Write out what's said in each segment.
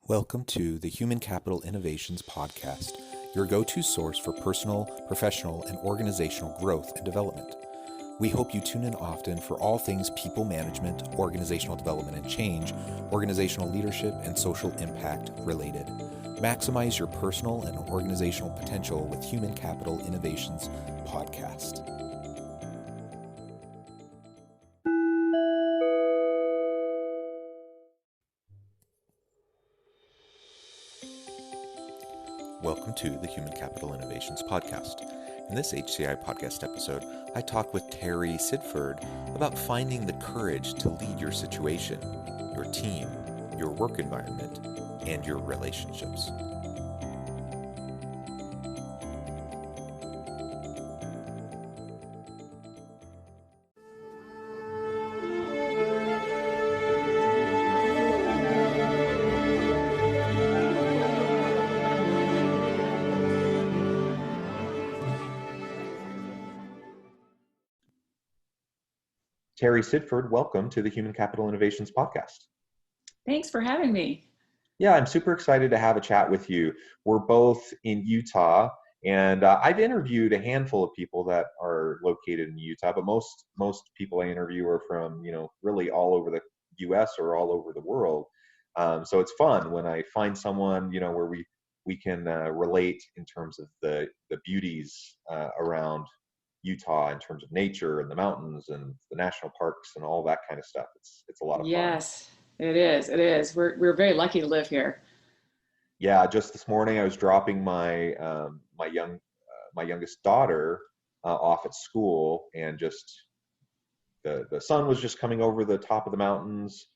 Welcome to the Human Capital Innovations Podcast, your go-to source for personal, professional, and organizational growth and development. We hope you tune in often for all things people management, organizational development and change, organizational leadership, and social impact related. Maximize your personal and organizational potential with Human Capital Innovations Podcast. Welcome to the Human Capital Innovations Podcast. In this HCI podcast episode, I talk with Terry Sidford about finding the courage to lead your situation, your team, your work environment, and your relationships. Terry Sidford, welcome to the Human Capital Innovations Podcast. Thanks for having me. Yeah, I'm super excited to have a chat with you. We're both in Utah, and I've interviewed a handful of people that are located in Utah, but most people I interview are from, really all over the U.S. or all over the world. So it's fun when I find someone, where we can relate in terms of the beauties around Utah in terms of nature and the mountains and the national parks and all that kind of stuff. It's a lot of fun. Yes, it is. It is. We're very lucky to live here. Yeah, just this morning I was dropping my my youngest daughter off at school, and just the sun was just coming over the top of the mountains,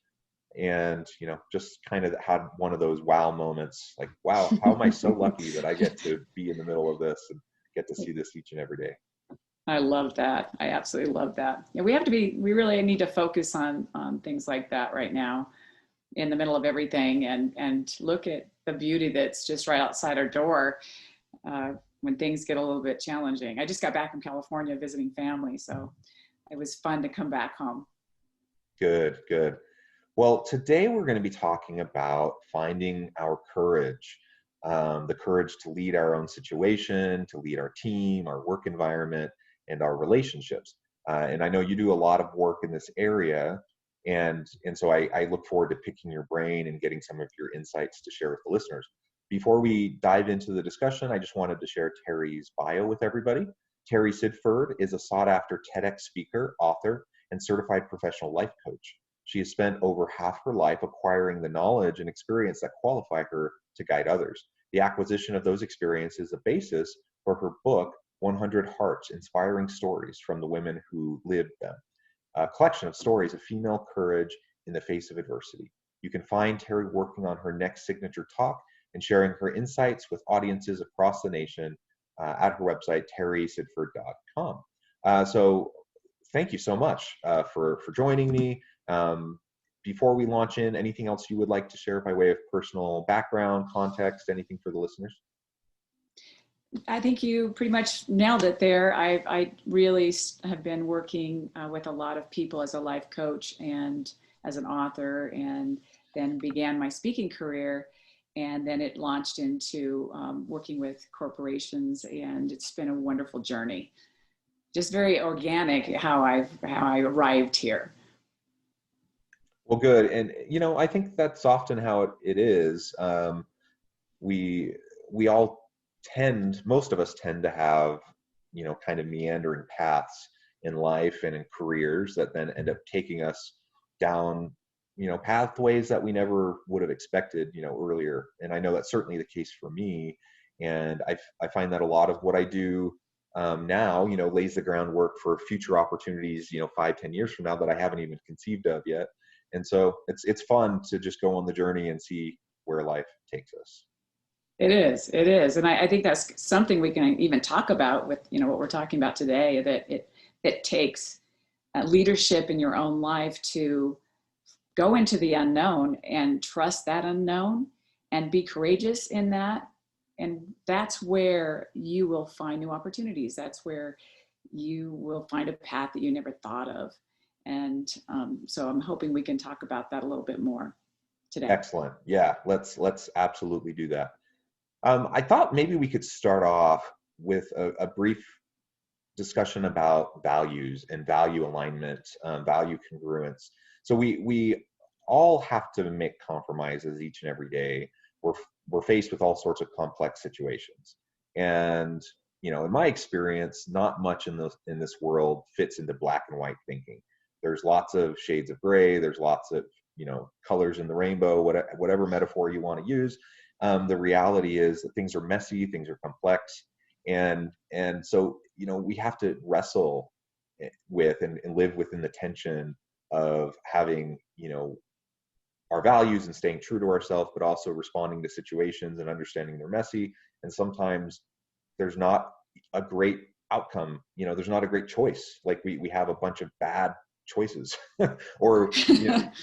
and just kind of had one of those wow moments, like, wow, how am I so lucky that I get to be in the middle of this and get to see this each and every day. I love that. I absolutely love that. Yeah, we really need to focus on things like that right now in the middle of everything, and look at the beauty that's just right outside our door when things get a little bit challenging. I just got back from California visiting family, so it was fun to come back home. Good. Well, today we're going to be talking about finding our courage, the courage to lead our own situation, to lead our team, our work environment, and our relationships. And I know you do a lot of work in this area, and so I look forward to picking your brain and getting some of your insights to share with the listeners. Before we dive into the discussion, I just wanted to share Terry's bio with everybody. Terry Sidford is a sought-after TEDx speaker, author, and certified professional life coach. She has spent over half her life acquiring the knowledge and experience that qualify her to guide others. The acquisition of those experiences is a basis for her book, 100 Hearts, Inspiring Stories from the Women Who Lived Them, a collection of stories of female courage in the face of adversity. You can find Terry working on her next signature talk and sharing her insights with audiences across the nation at her website, terrysidford.com. So thank you so much for joining me. Before we launch in, anything else you would like to share by way of personal background, context, anything for the listeners? I think you pretty much nailed it there. I really have been working with a lot of people as a life coach and as an author, and then began my speaking career, and then it launched into working with corporations, and it's been a wonderful journey. Just very organic how I arrived here. Well, good. And, I think that's often how it is. We all most of us tend to have, kind of meandering paths in life and in careers that then end up taking us down, pathways that we never would have expected, earlier. And I know that's certainly the case for me. And I find that a lot of what I do now, lays the groundwork for future opportunities, 5-10 years from now that I haven't even conceived of yet. And so it's fun to just go on the journey and see where life takes us. It is. And I think that's something we can even talk about with, what we're talking about today, that it takes leadership in your own life to go into the unknown and trust that unknown and be courageous in that. And that's where you will find new opportunities. That's where you will find a path that you never thought of. And so I'm hoping we can talk about that a little bit more. today. Excellent. Yeah, let's absolutely do that. I thought maybe we could start off with a brief discussion about values and value alignment, value congruence. So we all have to make compromises each and every day. We're we're faced with all sorts of complex situations, and in my experience, not much in this world fits into black and white thinking. There's lots of shades of gray. There's lots of colors in the rainbow. Whatever metaphor you want to use. The reality is that things are messy. Things are complex, and so we have to wrestle with and live within the tension of having our values and staying true to ourselves, but also responding to situations and understanding they're messy, and sometimes there's not a great outcome. There's not a great choice. Like we have a bunch of bad choices or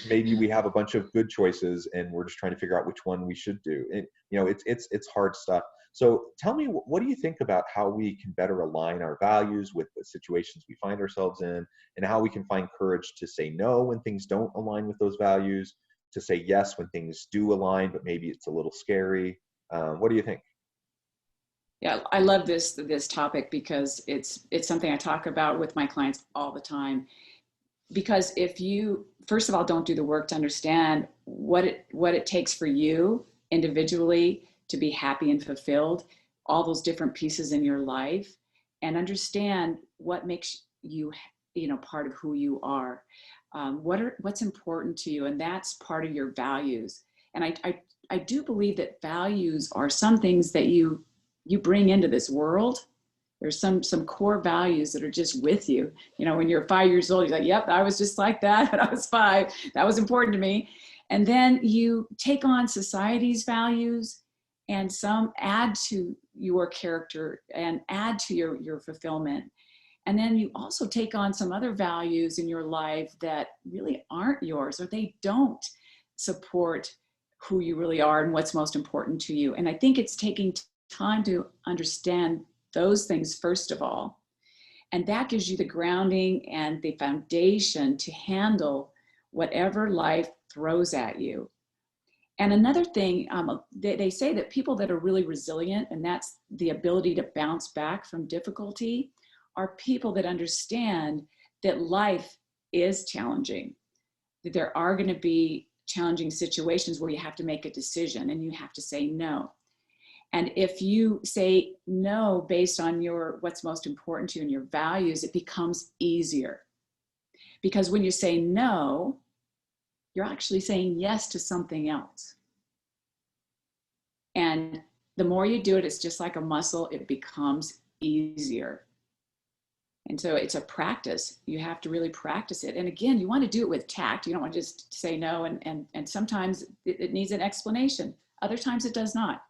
maybe we have a bunch of good choices and we're just trying to figure out which one we should do. And it's hard stuff. So tell me, what do you think about how we can better align our values with the situations we find ourselves in, and how we can find courage to say no when things don't align with those values, to say yes when things do align, but maybe it's a little scary. What do you think? Yeah, I love this topic because it's something I talk about with my clients all the time. Because if you, first of all, don't do the work to understand what it takes for you individually to be happy and fulfilled, all those different pieces in your life, and understand what makes you, part of who you are. What's important to you, and that's part of your values. And I do believe that values are some things that you bring into this world. There's some core values that are just with you. When you're 5 years old, you're like, yep, I was just like that when I was 5. That was important to me. And then you take on society's values, and some add to your character and add to your fulfillment. And then you also take on some other values in your life that really aren't yours, or they don't support who you really are and what's most important to you. And I think it's taking time to understand those things first of all. And that gives you the grounding and the foundation to handle whatever life throws at you. And another thing, they say that people that are really resilient, and that's the ability to bounce back from difficulty, are people that understand that life is challenging, that there are going to be challenging situations where you have to make a decision and you have to say no. And if you say no based on what's most important to you and your values, it becomes easier. Because when you say no, you're actually saying yes to something else. And the more you do it, it's just like a muscle, it becomes easier. And so it's a practice. You have to really practice it. And again, you want to do it with tact. You don't want to just say no. And sometimes it needs an explanation. Other times it does not.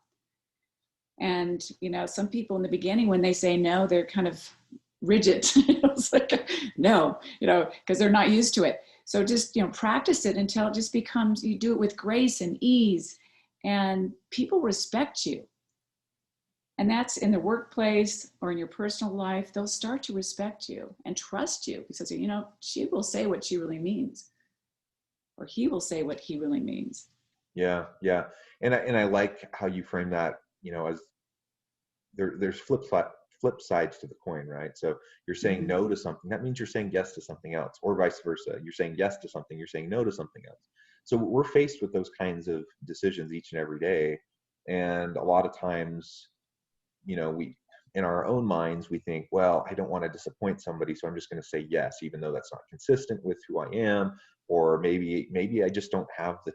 And, some people in the beginning, when they say no, they're kind of rigid. It's like, no, because they're not used to it. So just, practice it until it just becomes, you do it with grace and ease, and people respect you. And that's in the workplace or in your personal life. They'll start to respect you and trust you because, she will say what she really means, or he will say what he really means. Yeah, yeah. And I like how you frame that, as there's flip sides to the coin, right? So you're saying no to something, that means you're saying yes to something else, or vice versa. You're saying yes to something, you're saying no to something else. So we're faced with those kinds of decisions each and every day. And a lot of times, we, in our own minds, we think, well, I don't want to disappoint somebody, so I'm just going to say yes, even though that's not consistent with who I am. Or maybe I just don't have the,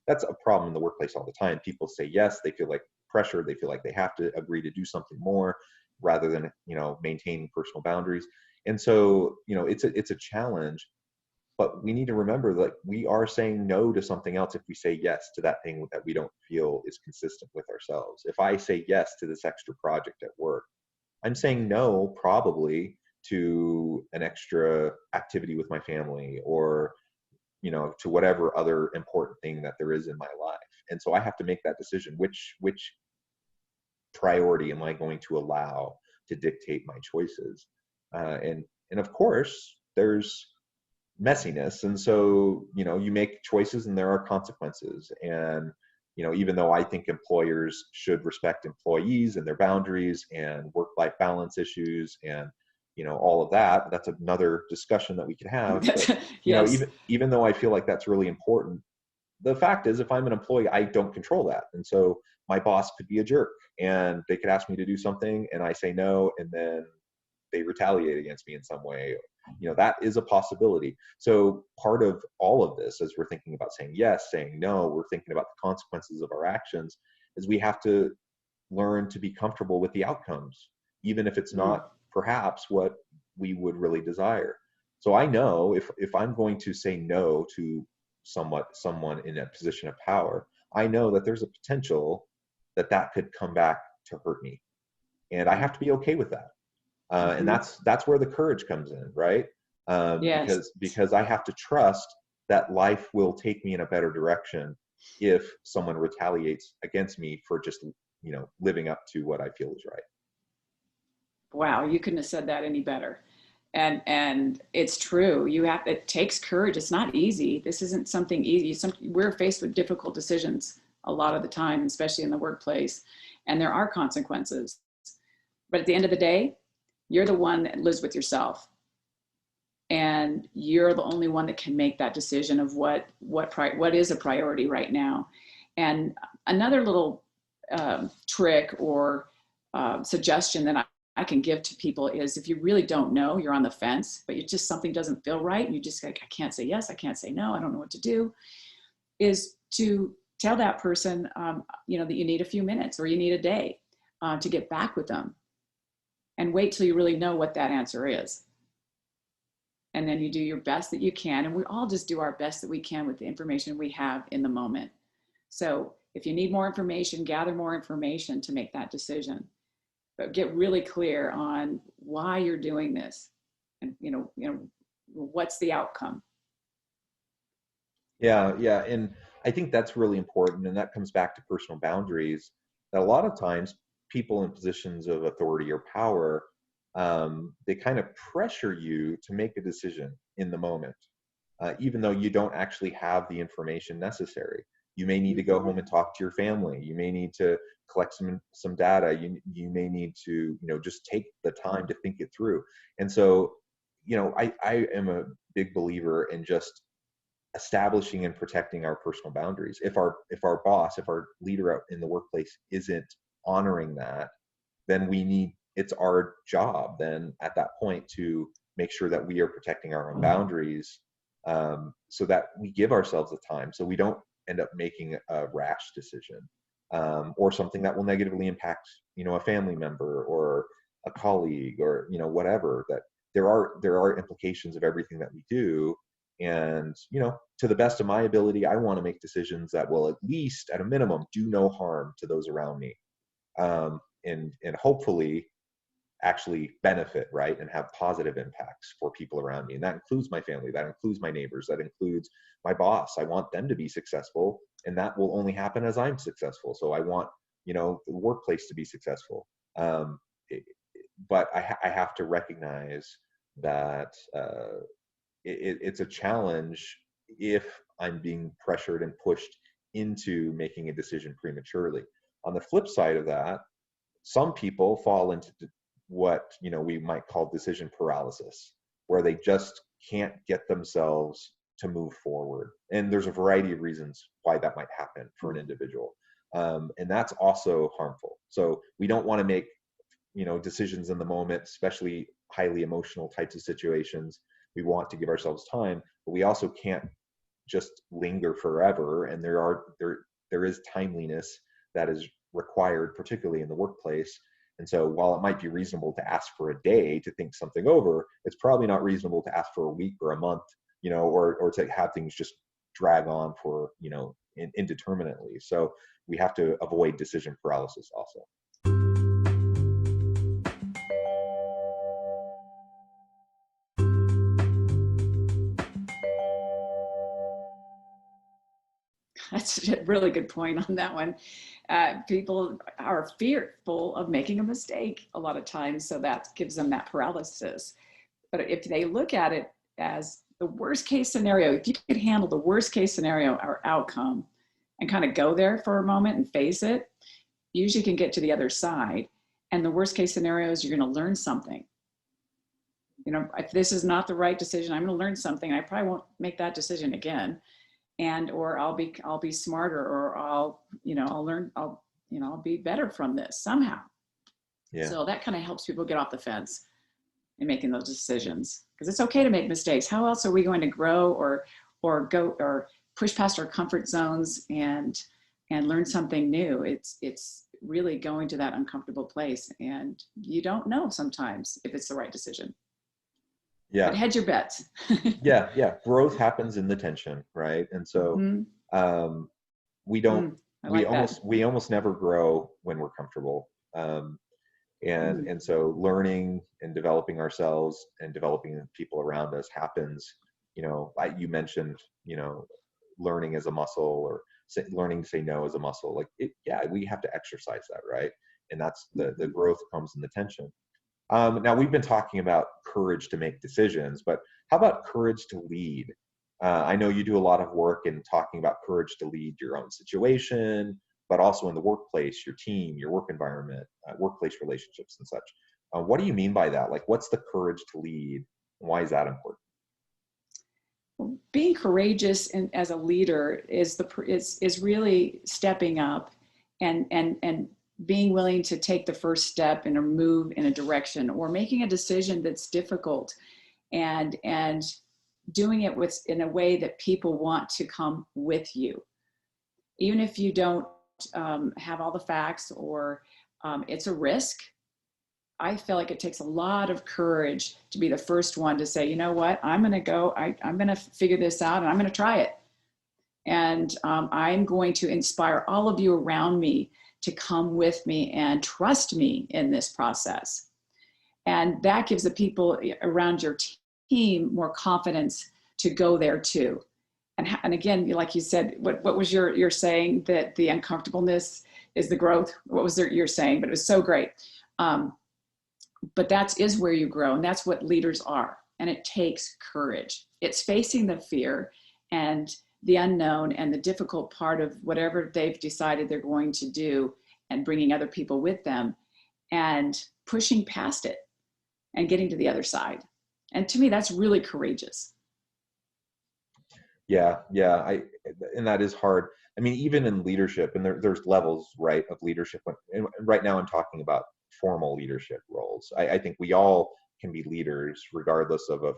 that's a problem in the workplace all the time. People say yes, they feel like pressure, they feel like they have to agree to do something more rather than, maintaining personal boundaries. And so, it's a challenge, but we need to remember that we are saying no to something else if we say yes to that thing that we don't feel is consistent with ourselves. If I say yes to this extra project at work, I'm saying no probably to an extra activity with my family, or to whatever other important thing that there is in my life. And so I have to make that decision. Which priority am I going to allow to dictate my choices? And of course, there's messiness. And so, you make choices and there are consequences. And, even though I think employers should respect employees and their boundaries and work-life balance issues and, all of that, that's another discussion that we could have. But, Yes. even though I feel like that's really important, the fact is, if I'm an employee, I don't control that. And so my boss could be a jerk and they could ask me to do something and I say no, and then they retaliate against me in some way. That is a possibility. So part of all of this, as we're thinking about saying yes, saying no, we're thinking about the consequences of our actions, is we have to learn to be comfortable with the outcomes, even if it's Mm. not perhaps what we would really desire. So I know if I'm going to say no to someone in a position of power, I know that there's a potential that that could come back to hurt me, and I have to be okay with that. And Mm-hmm. that's where the courage comes in, right? Yes. Because I have to trust that life will take me in a better direction if someone retaliates against me for just living up to what I feel is right. Wow, you couldn't have said that any better. And it's true. It takes courage. It's not easy. This isn't something easy. We're faced with difficult decisions a lot of the time, especially in the workplace, and there are consequences. But at the end of the day, you're the one that lives with yourself, and you're the only one that can make that decision of what is a priority right now. And another little trick or suggestion that I can give to people is, if you really don't know, you're on the fence, but something doesn't feel right, and you just like, I can't say yes, I can't say no, I don't know what to do, is to tell that person, that you need a few minutes or you need a day to get back with them, and wait till you really know what that answer is. And then you do your best that you can. And we all just do our best that we can with the information we have in the moment. So if you need more information, gather more information to make that decision. But get really clear on why you're doing this, and what's the outcome. Yeah, and I think that's really important, and that comes back to personal boundaries. That a lot of times people in positions of authority or power, they kind of pressure you to make a decision in the moment, even though you don't actually have the information necessary. You may need to go home and talk to your family. You may need to collect some data. You may need to just take the time to think it through. And so, I am a big believer in just establishing and protecting our personal boundaries. If our boss, if our leader out in the workplace isn't honoring that, then it's our job then at that point to make sure that we are protecting our own boundaries, so that we give ourselves the time, so we don't end up making a rash decision, or something that will negatively impact a family member or a colleague, or whatever. That there are implications of everything that we do. And to the best of my ability, I want to make decisions that will, at least at a minimum, do no harm to those around me, and hopefully actually benefit, right, and have positive impacts for people around me. And that includes my family, that includes my neighbors, that includes my boss. I want them to be successful, and that will only happen as I'm successful. So I want the workplace to be successful. um, but I have to recognize that it's a challenge if I'm being pressured and pushed into making a decision prematurely. On the flip side of that, some people fall into what we might call decision paralysis, where they just can't get themselves to move forward. And there's a variety of reasons why that might happen for an individual, and that's also harmful. So we don't want to make decisions in the moment, especially highly emotional types of situations. We want to give ourselves time, but we also can't just linger forever. And there is timeliness that is required, particularly in the workplace. And so while it might be reasonable to ask for a day to think something over, it's probably not reasonable to ask for a week or a month, or to have things just drag on for indeterminately. So we have to avoid decision paralysis also. That's a really good point on that one. People are fearful of making a mistake a lot of times, so that gives them that paralysis. But if they look at it as the worst case scenario, if you could handle the worst case scenario or outcome and kind of go there for a moment and face it, you usually can get to the other side. And the worst case scenario is you're going to learn something. You know, if this is not the right decision, I'm going to learn something. I probably won't make that decision again. And, or I'll be smarter, or I'll learn, I'll be better from this somehow. Yeah. So that kind of helps people get off the fence in making those decisions, because it's okay to make mistakes. How else are we going to grow or go or push past our comfort zones and learn something new? It's really going to that uncomfortable place, and you don't know sometimes if it's the right decision. Yeah. But hedge your bets. Yeah. Growth happens in the tension, right? And so we don't we almost never grow when we're comfortable. And so learning and developing ourselves and developing people around us happens, like you mentioned, learning as a muscle, or learning to say no as a muscle. We have to exercise that, right? And that's the growth comes in the tension. Now, we've been talking about courage to make decisions, but how about courage to lead? I know you do a lot of work in talking about courage to lead your own situation, but also in the workplace, your team, your work environment, workplace relationships and such. What do you mean by that? Like, what's the courage to lead? And why is that important? Being courageous as a leader is really stepping up and being willing to take the first step and move in a direction, or making a decision that's difficult, and doing it in a way that people want to come with you, even if you don't have all the facts, or it's a risk. I feel like it takes a lot of courage to be the first one to say, you know what, I'm going to go, I'm going to figure this out, and I'm going to try it. And I'm going to inspire all of you around me to come with me and trust me in this process. And that gives the people around your team more confidence to go there too. And again, like you said, what was your saying, that the uncomfortableness is the growth? What was your saying? But it was so great. But that is where you grow, and that's what leaders are. And it takes courage. It's facing the fear and the unknown and the difficult part of whatever they've decided they're going to do, and bringing other people with them and pushing past it and getting to the other side. And to me, that's really courageous. Yeah. And that is hard. I mean, even in leadership, and there's levels, right, of leadership. And right now I'm talking about formal leadership roles. I think we all can be leaders regardless of a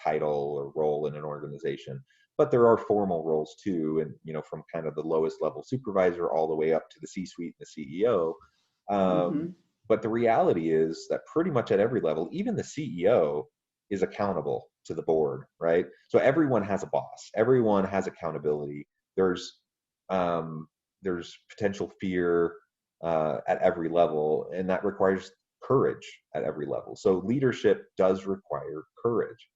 title or role in an organization. But there are formal roles too, and from kind of the lowest level supervisor all the way up to the C-suite and the CEO. But the reality is that pretty much at every level, even the CEO is accountable to the board, right? So everyone has a boss. Everyone has accountability. There's potential fear at every level, and that requires courage at every level. So leadership does require courage.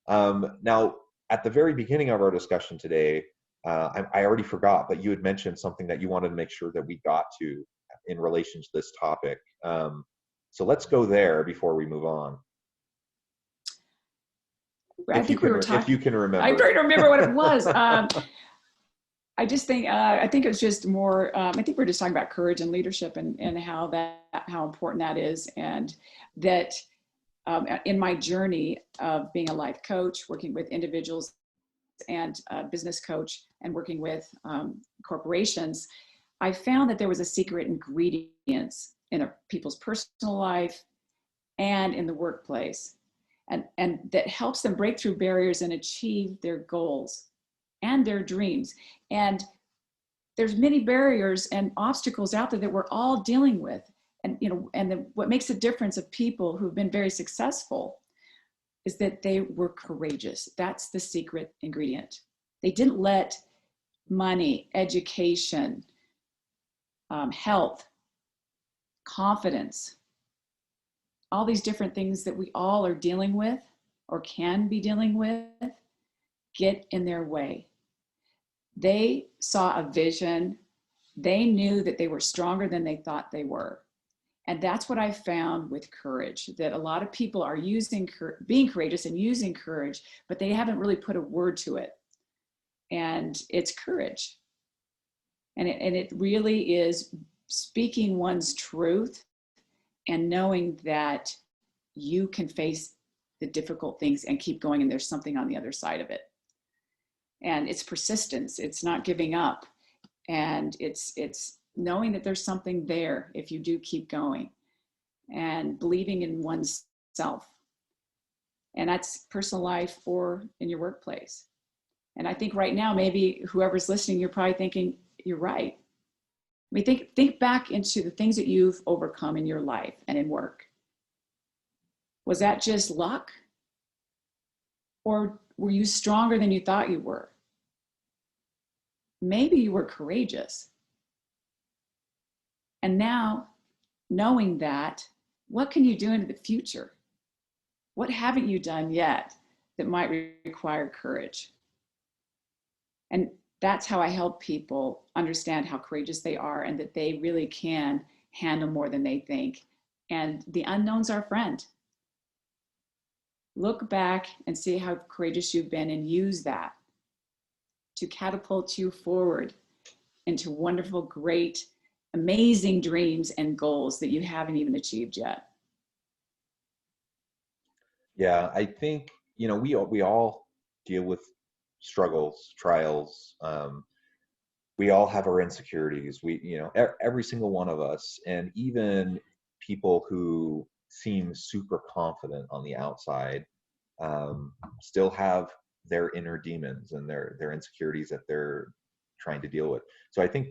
Now, at the very beginning of our discussion today, I already forgot, but you had mentioned something that you wanted to make sure that we got to in relation to this topic. So let's go there before we move on. If you can remember. I'm trying to remember what it was. I just think, I think it was just more, I think we're just talking about courage and leadership, and how important that is. And that in my journey of being a life coach, working with individuals, and a business coach, and working with corporations, I found that there was a secret ingredients in people's personal life and in the workplace, and that helps them break through barriers and achieve their goals and their dreams. And there's many barriers and obstacles out there that we're all dealing with. And what makes a difference of people who've been very successful is that they were courageous. That's the secret ingredient. They didn't let money, education, health, confidence, all these different things that we all are dealing with or can be dealing with, get in their way. They saw a vision. They knew that they were stronger than they thought they were. And that's what I found with courage, that a lot of people are using being courageous and using courage, but they haven't really put a word to it. And it's courage. And it really is speaking one's truth and knowing that you can face the difficult things and keep going, and there's something on the other side of it. And it's persistence, it's not giving up, and it's knowing that there's something there if you do keep going, and believing in oneself. And that's personal life or in your workplace. And I think right now, maybe whoever's listening, you're probably thinking, you're right. I mean, think back into the things that you've overcome in your life and in work. Was that just luck? Or were you stronger than you thought you were? Maybe you were courageous. And now, knowing that, what can you do into the future? What haven't you done yet that might require courage? And that's how I help people understand how courageous they are and that they really can handle more than they think. And the unknown's our friend. Look back and see how courageous you've been and use that to catapult you forward into wonderful, great, amazing dreams and goals that you haven't even achieved yet. Yeah, I think, we all deal with struggles, trials. We all have our insecurities. Every single one of us, and even people who seem super confident on the outside, still have their inner demons and their insecurities that they're trying to deal with. So I think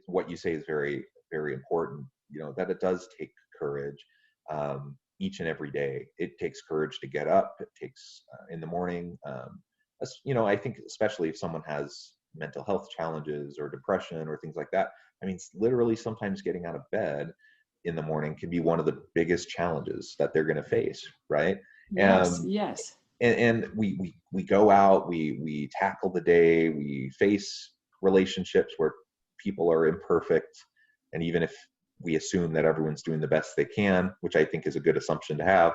what you say is very, very important, that it does take courage. Each and every day, it takes courage to get up. It takes in the morning. I think especially if someone has mental health challenges or depression or things like that. I mean, literally sometimes getting out of bed in the morning can be one of the biggest challenges that they're going to face, right? Yes, yes. And we go out, we tackle the day, we face relationships where people are imperfect, and even if we assume that everyone's doing the best they can, which I think is a good assumption to have,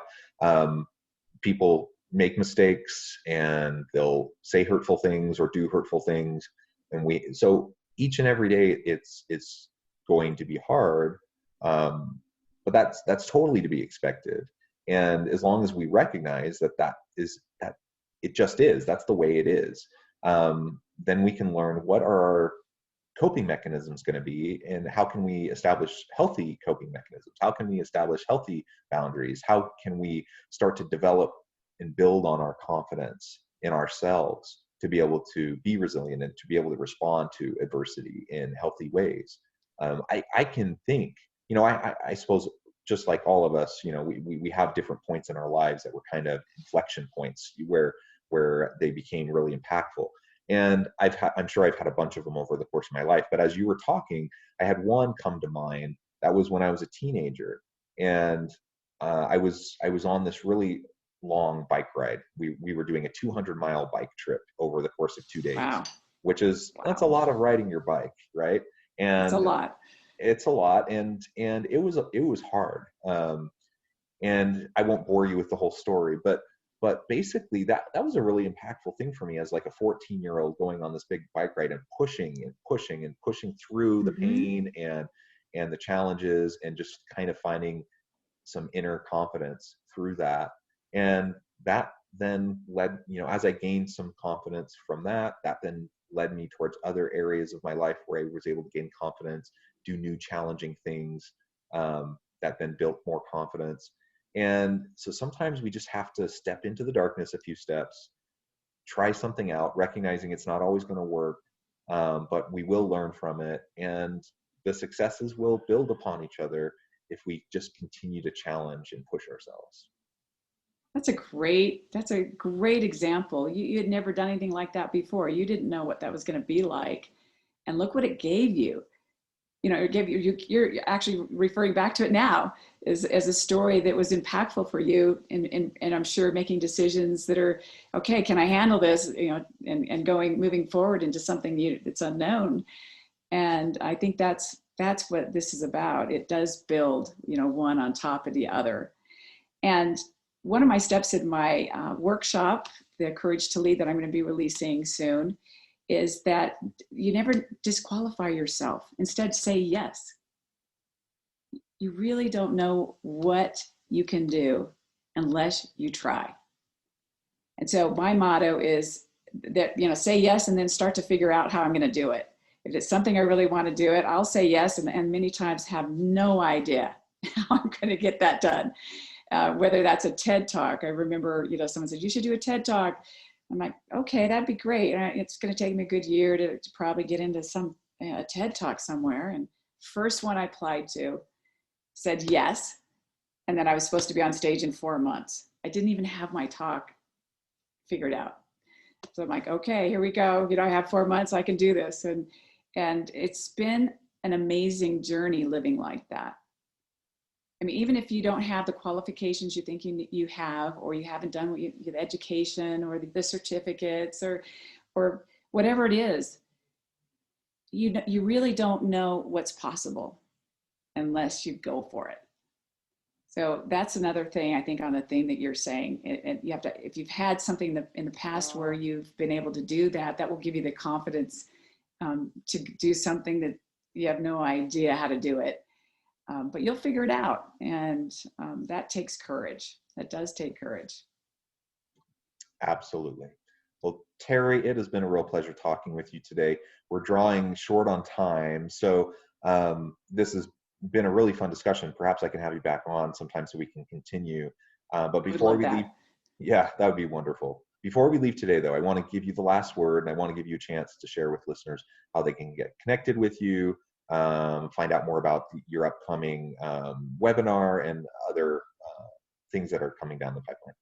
people make mistakes and they'll say hurtful things or do hurtful things, and so each and every day it's going to be hard, but that's totally to be expected. And as long as we recognize that it just is, that's the way it is, then we can learn what are our coping mechanisms going to be, and how can we establish healthy coping mechanisms? How can we establish healthy boundaries? How can we start to develop and build on our confidence in ourselves to be able to be resilient and to be able to respond to adversity in healthy ways? I can think, I suppose just like all of us, we have different points in our lives that were kind of inflection points where they became really impactful. And I'm sure I've had a bunch of them over the course of my life. But as you were talking, I had one come to mind. That was when I was a teenager, and I was on this really long bike ride. We were doing a 200-mile bike trip over the course of 2 days. Wow. That's a lot of riding your bike, right? And it's a lot. It's a lot, and it was hard. And I won't bore you with the whole story, but basically that was a really impactful thing for me as like a 14-year-old going on this big bike ride and pushing through the pain and the challenges, and just kind of finding some inner confidence through that. And that then led, as I gained some confidence from that then led me towards other areas of my life where I was able to gain confidence, do new challenging things, that then built more confidence. And so sometimes we just have to step into the darkness a few steps, try something out, recognizing it's not always going to work, but we will learn from it. And the successes will build upon each other if we just continue to challenge and push ourselves. That's a great example. You had never done anything like that before. You didn't know what that was going to be like. And look what it gave you. You're actually referring back to it now as a story that was impactful for you, and I'm sure making decisions that are, okay, can I handle this, and moving forward into something that's unknown. And I think that's that's what this is about. It does build, one on top of the other. And one of my steps in my workshop, the Courage to Lead, that I'm going to be releasing soon, is that you never disqualify yourself. Instead, say yes. You really don't know what you can do unless you try. And so my motto is that, say yes and then start to figure out how I'm going to do it. If it's something I really want to do it, I'll say yes, and many times have no idea how I'm going to get that done. Whether that's a TED Talk. I remember, someone said, you should do a TED Talk. I'm like, okay, that'd be great. It's going to take me a good year to probably get into some TED Talk somewhere. And first one I applied to said yes. And then I was supposed to be on stage in 4 months. I didn't even have my talk figured out. So I'm like, okay, here we go. I have 4 months, I can do this. And it's been an amazing journey living like that. I mean, even if you don't have the qualifications you think you have, or you haven't done the education or the certificates or whatever it is, you really don't know what's possible unless you go for it. So that's another thing, I think, on the thing that you're saying. You have to, if you've had something in the past where you've been able to do that, that will give you the confidence to do something that you have no idea how to do it. But you'll figure it out. And that takes courage. That does take courage. Absolutely. Well, Terry, it has been a real pleasure talking with you today. We're drawing short on time. So this has been a really fun discussion. Perhaps I can have you back on sometime so we can continue. But before we leave, yeah, that would be wonderful. Before we leave today, though, I want to give you the last word, and I want to give you a chance to share with listeners how they can get connected with you, find out more about your upcoming webinar and other things that are coming down the pipeline.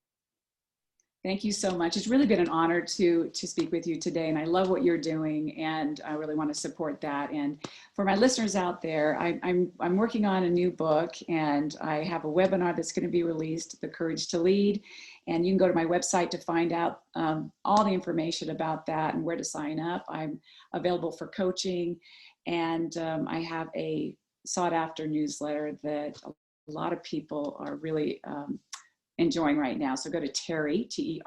Thank you so much. It's really been an honor to speak with you today, and I love what you're doing, and I really want to support that. And for my listeners out there, I'm working on a new book, and I have a webinar that's going to be released, The Courage to Lead, and you can go to my website to find out all the information about that and where to sign up. I'm available for coaching, and I have a sought-after newsletter that a lot of people are really enjoying right now. So go to Terry, Terry,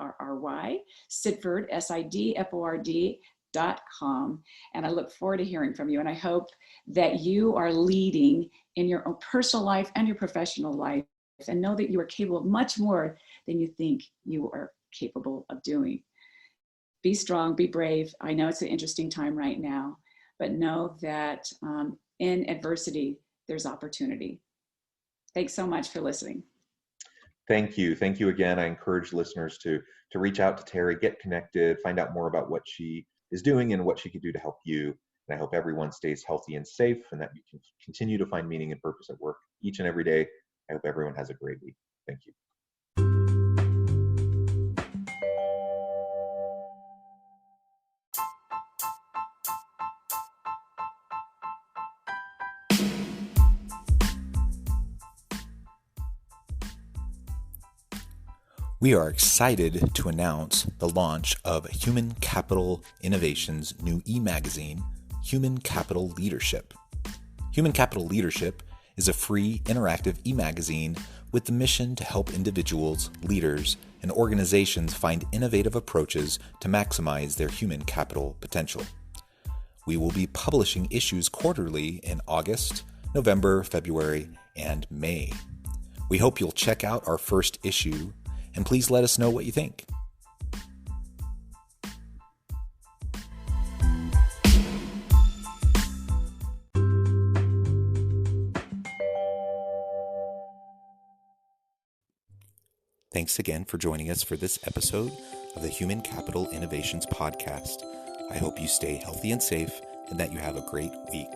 Sidford, SIDFORD.com. And I look forward to hearing from you. And I hope that you are leading in your own personal life and your professional life, and know that you are capable of much more than you think you are capable of doing. Be strong, be brave. I know it's an interesting time right now, but know that in adversity, there's opportunity. Thanks so much for listening. Thank you. Thank you again. I encourage listeners to reach out to Terry, get connected, find out more about what she is doing and what she could do to help you. And I hope everyone stays healthy and safe, and that you can continue to find meaning and purpose at work each and every day. I hope everyone has a great week. Thank you. We are excited to announce the launch of Human Capital Innovation's new e-magazine, Human Capital Leadership. Human Capital Leadership is a free, interactive e-magazine with the mission to help individuals, leaders, and organizations find innovative approaches to maximize their human capital potential. We will be publishing issues quarterly in August, November, February, and May. We hope you'll check out our first issue, and please let us know what you think. Thanks again for joining us for this episode of the Human Capital Innovations Podcast. I hope you stay healthy and safe, and that you have a great week.